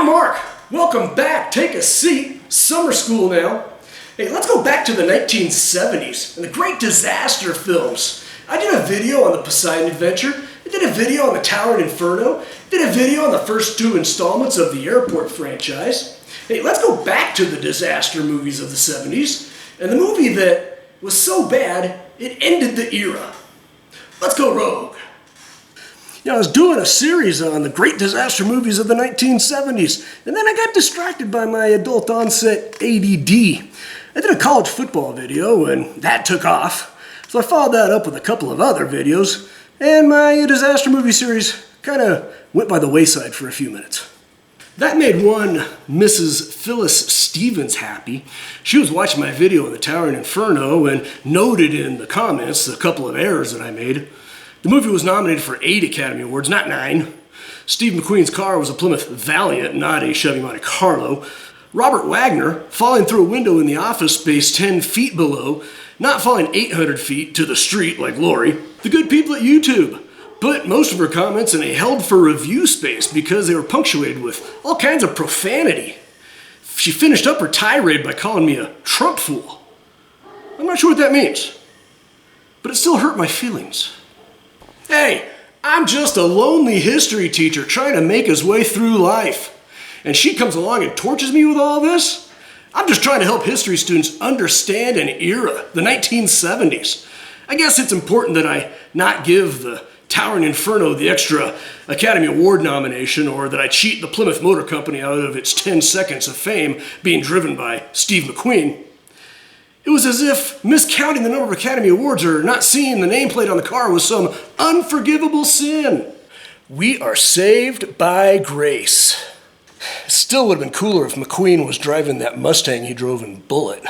Mark. Welcome back. Take a seat. Summer school now. Hey, let's go back to the 1970s and the great disaster films. I did a video on the Poseidon Adventure. I did a video on the Tower Inferno. I did a video on the first two installments of the Airport franchise. Hey, let's go back to the disaster movies of the 70s and the movie that was so bad it ended the era. Let's go rogue. I was doing a series on the great disaster movies of the 1970s, and then I got distracted by my adult onset ADD. I did a college football video, and that took off. So I followed that up with a couple of other videos, and my disaster movie series kind of went by the wayside for a few minutes. That made one Mrs. Phyllis Stevens happy. She was watching my video on the Tower Inferno and noted in the comments a couple of errors that I made. The movie was nominated for 8 Academy Awards, not 9. Steve McQueen's car was a Plymouth Valiant, not a Chevy Monte Carlo. Robert Wagner falling through a window in the office space 10 feet below, not falling 800 feet to the street like Lori. The good people at YouTube put most of her comments in a held for review space because they were punctuated with all kinds of profanity. She finished up her tirade by calling me a Trump fool. I'm not sure what that means, but it still hurt my feelings. Hey, I'm just a lonely history teacher trying to make his way through life. And she comes along and tortures me with all this? I'm just trying to help history students understand an era, the 1970s. I guess it's important that I not give the Towering Inferno the extra Academy Award nomination, or that I cheat the Plymouth Motor Company out of its 10 seconds of fame being driven by Steve McQueen. It was as if miscounting the number of Academy Awards or not seeing the nameplate on the car was some unforgivable sin. We are saved by grace. It still would have been cooler if McQueen was driving that Mustang he drove in Bullitt.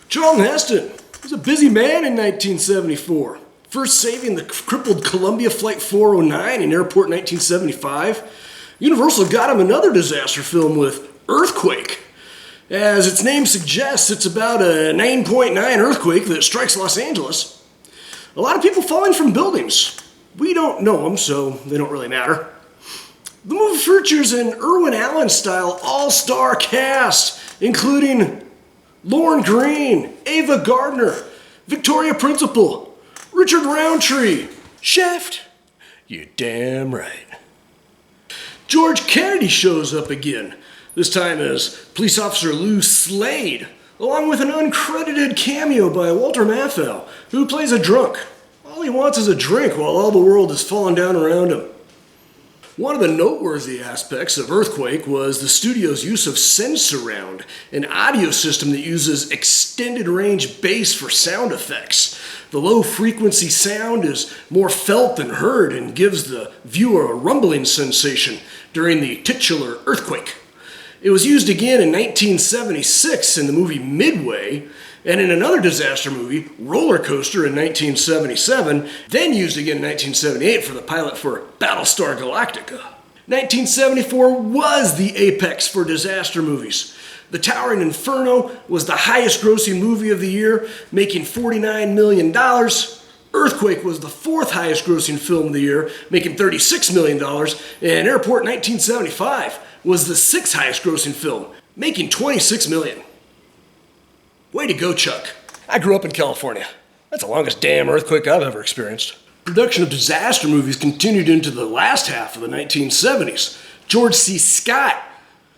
Charlton Heston was a busy man in 1974. First saving the crippled Columbia Flight 409 in Airport 1975. Universal got him another disaster film with Earthquake. As its name suggests, it's about a 9.9 earthquake that strikes Los Angeles. A lot of people falling from buildings. We don't know them, so they don't really matter. The movie features an Irwin Allen-style all-star cast, including Lorne Greene, Ava Gardner, Victoria Principal, Richard Roundtree, Shaft. You're damn right. George Kennedy shows up again, this time as police officer Lou Slade, along with an uncredited cameo by Walter Matthau, who plays a drunk. All he wants is a drink while all the world is falling down around him. One of the noteworthy aspects of Earthquake was the studio's use of Sensurround, an audio system that uses extended range bass for sound effects. The low frequency sound is more felt than heard and gives the viewer a rumbling sensation during the titular earthquake. It was used again in 1976 in the movie Midway, and in another disaster movie, Roller Coaster, in 1977, then used again in 1978 for the pilot for Battlestar Galactica. 1974 was the apex for disaster movies. The Towering Inferno was the highest grossing movie of the year, making $49 million. Earthquake was the 4th highest grossing film of the year, making $36 million. And Airport 1975 was the 6th highest grossing film, making $26 million. Way to go, Chuck. I grew up in California. That's the longest damn earthquake I've ever experienced. Production of disaster movies continued into the last half of the 1970s. George C. Scott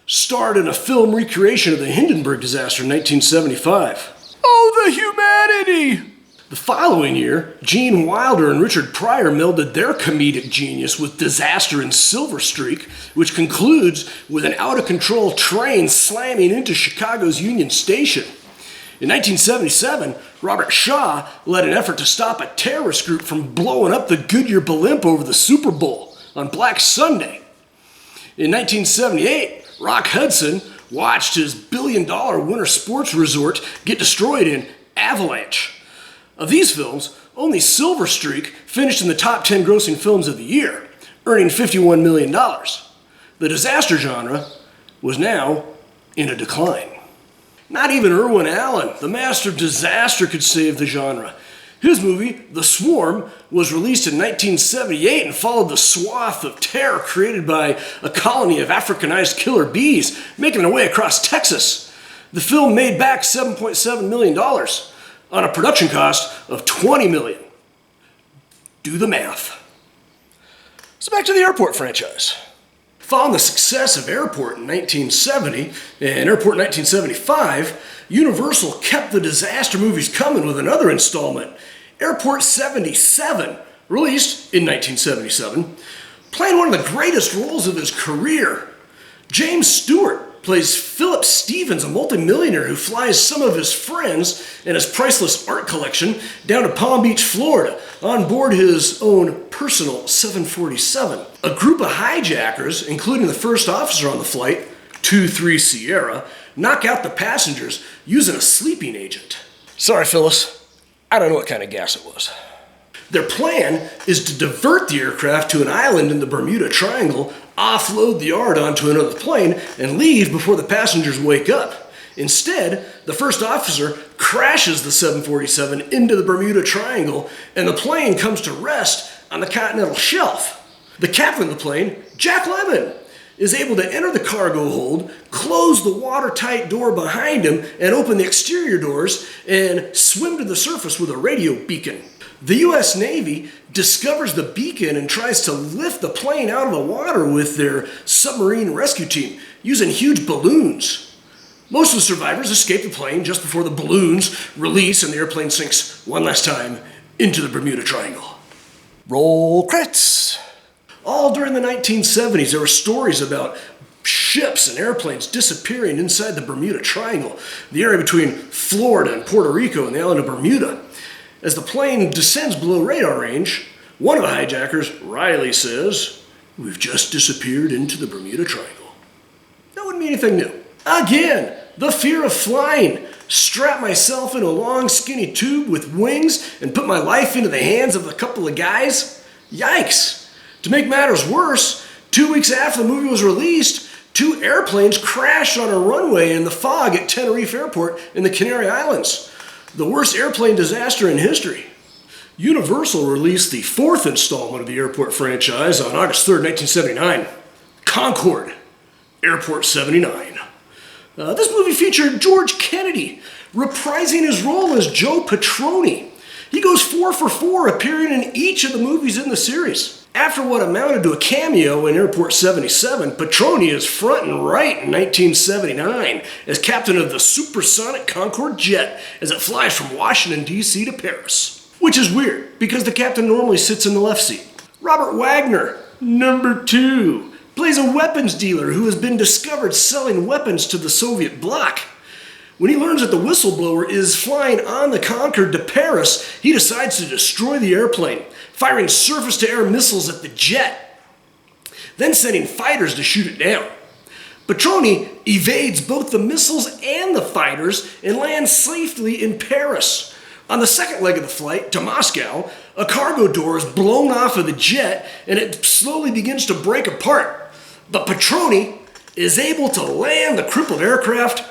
starred in a film recreation of the Hindenburg disaster in 1975. Oh, the humanity! The following year, Gene Wilder and Richard Pryor melded their comedic genius with disaster in Silver Streak, which concludes with an out-of-control train slamming into Chicago's Union Station. In 1977, Robert Shaw led an effort to stop a terrorist group from blowing up the Goodyear blimp over the Super Bowl on Black Sunday. In 1978, Rock Hudson watched his billion-dollar winter sports resort get destroyed in Avalanche. Of these films, only Silver Streak finished in the top 10 grossing films of the year, earning $51 million. The disaster genre was now in a decline. Not even Irwin Allen, the master of disaster, could save the genre. His movie, The Swarm, was released in 1978 and followed the swath of terror created by a colony of Africanized killer bees making their way across Texas. The film made back $7.7 million on a production cost of $20 million. Do the math. So back to the Airport franchise. Following the success of Airport in 1970 and Airport in 1975, Universal kept the disaster movies coming with another installment, Airport 77, released in 1977, playing one of the greatest roles of his career. James Stewart plays Philip Stevens, a multimillionaire who flies some of his friends and his priceless art collection down to Palm Beach, Florida, on board his own personal 747. A group of hijackers, including the first officer on the flight, 23 Sierra, knock out the passengers using a sleeping agent. Sorry, Phyllis. I don't know what kind of gas it was. Their plan is to divert the aircraft to an island in the Bermuda Triangle, offload the yard onto another plane, and leave before the passengers wake up. Instead, the first officer crashes the 747 into the Bermuda Triangle, and the plane comes to rest on the continental shelf. The captain of the plane, Jack Lemmon, is able to enter the cargo hold, close the watertight door behind him, and open the exterior doors and swim to the surface with a radio beacon. The U.S. Navy discovers the beacon and tries to lift the plane out of the water with their submarine rescue team using huge balloons. Most of the survivors escape the plane just before the balloons release and the airplane sinks one last time into the Bermuda Triangle. Roll credits! All during the 1970s, there were stories about ships and airplanes disappearing inside the Bermuda Triangle, the area between Florida and Puerto Rico and the island of Bermuda. As the plane descends below radar range, one of the hijackers, Riley, says, "We've just disappeared into the Bermuda Triangle." That wouldn't be anything new. Again, the fear of flying. Strap myself in a long, skinny tube with wings and put my life into the hands of a couple of guys? Yikes! To make matters worse, 2 weeks after the movie was released, 2 airplanes crashed on a runway in the fog at Tenerife Airport in the Canary Islands. The worst airplane disaster in history. Universal released the 4th installment of the Airport franchise on August 3rd, 1979, Concorde, Airport 79. This movie featured George Kennedy reprising his role as Joe Petroni. He goes 4 for 4, appearing in each of the movies in the series. After what amounted to a cameo in Airport 77, Petroni is front and right in 1979 as captain of the supersonic Concorde jet as it flies from Washington, D.C. to Paris. Which is weird, because the captain normally sits in the left seat. Robert Wagner, number 2, plays a weapons dealer who has been discovered selling weapons to the Soviet bloc. When he learns that the whistleblower is flying on the Concorde to Paris, he decides to destroy the airplane, firing surface-to-air missiles at the jet, then sending fighters to shoot it down. Petroni evades both the missiles and the fighters and lands safely in Paris. On the second leg of the flight to Moscow, a cargo door is blown off of the jet and it slowly begins to break apart. But Petroni is able to land the crippled aircraft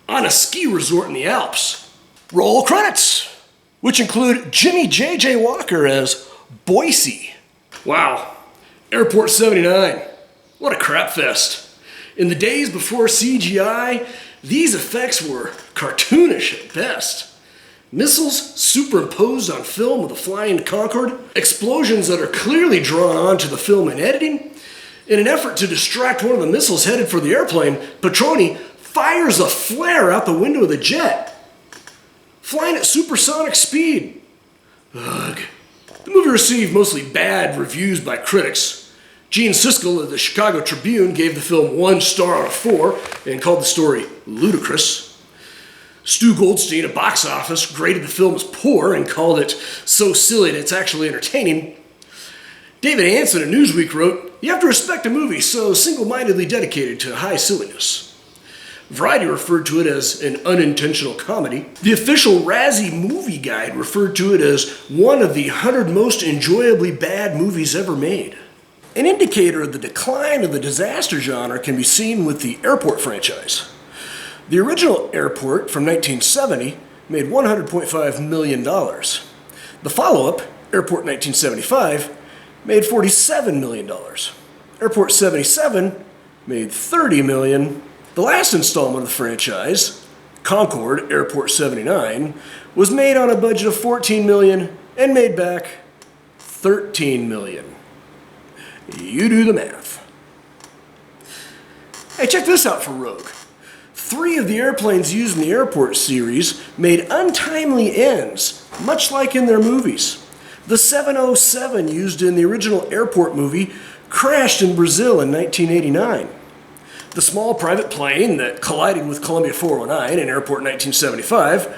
on a ski resort in the Alps. Roll credits, which include Jimmy J.J. Walker as Boise. Wow, Airport 79, what a crap fest. In the days before CGI, these effects were cartoonish at best. Missiles superimposed on film with a flying Concorde, explosions that are clearly drawn onto the film in editing. In an effort to distract one of the missiles headed for the airplane, Petroni fires a flare out the window of the jet, flying at supersonic speed. Ugh. The movie received mostly bad reviews by critics. Gene Siskel of the Chicago Tribune gave the film 1 star out of 4 and called the story ludicrous. Stu Goldstein at Box Office graded the film as poor and called it so silly that it's actually entertaining. David Anson at Newsweek wrote, "You have to respect a movie so single-mindedly dedicated to high silliness." Variety referred to it as an unintentional comedy. The official Razzie Movie Guide referred to it as one of the 100 most enjoyably bad movies ever made. An indicator of the decline of the disaster genre can be seen with the Airport franchise. The original Airport from 1970 made $100.5 million. The The follow-up, Airport 1975, made $47 million. Airport 77 made $30 million. The last installment of the franchise, Concorde Airport 79, was made on a budget of $14 million and made back $13 million. You do the math. Hey, check this out for Rogue. 3 of the airplanes used in the Airport series made untimely ends, much like in their movies. The 707 used in the original Airport movie crashed in Brazil in 1989. The small private plane that collided with Columbia 409 in Airport 1975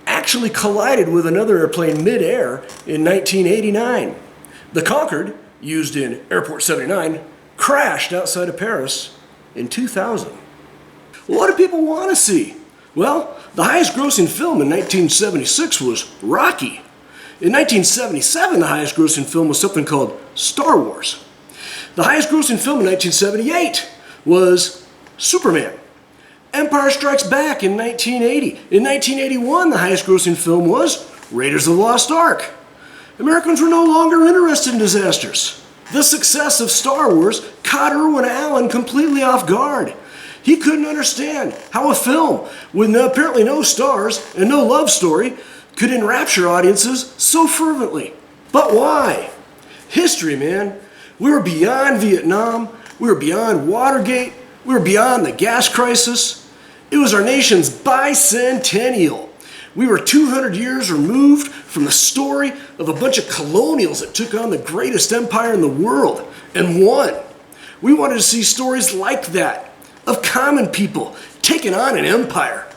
actually collided with another airplane mid-air in 1989. The Concorde, used in Airport 79, crashed outside of Paris in 2000. What do people want to see? Well, the highest grossing film in 1976 was Rocky. In 1977, the highest grossing film was something called Star Wars. The highest grossing film in 1978 was Superman. Empire Strikes Back in 1980. In 1981, the highest grossing film was Raiders of the Lost Ark. Americans were no longer interested in disasters. The success of Star Wars caught Irwin Allen completely off guard. He couldn't understand how a film with apparently no stars and no love story could enrapture audiences so fervently. But why? History, man. We were beyond Vietnam. We were beyond Watergate. We were beyond the gas crisis. It was our nation's bicentennial. We were 200 years removed from the story of a bunch of colonials that took on the greatest empire in the world and won. We wanted to see stories like that, of common people taking on an empire.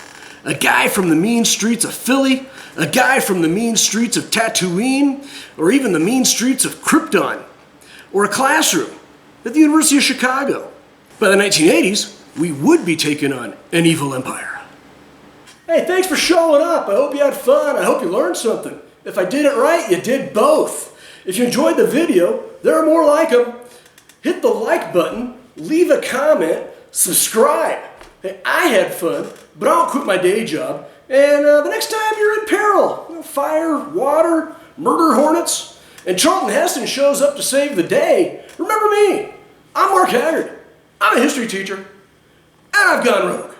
A guy from the mean streets of Philly, a guy from the mean streets of Tatooine, or even the mean streets of Krypton, or a classroom at the University of Chicago. By the 1980s, we would be taking on an evil empire. Hey, thanks for showing up. I hope you had fun. I hope you learned something. If I did it right, you did both. If you enjoyed the video, there are more like them. Hit the like button, leave a comment, subscribe. Hey, I had fun, but I don't quit my day job. And the next time you're in peril, fire, water, murder hornets, and Charlton Heston shows up to save the day, remember me. I'm Mark Haggard. I'm a history teacher, and I've gone rogue.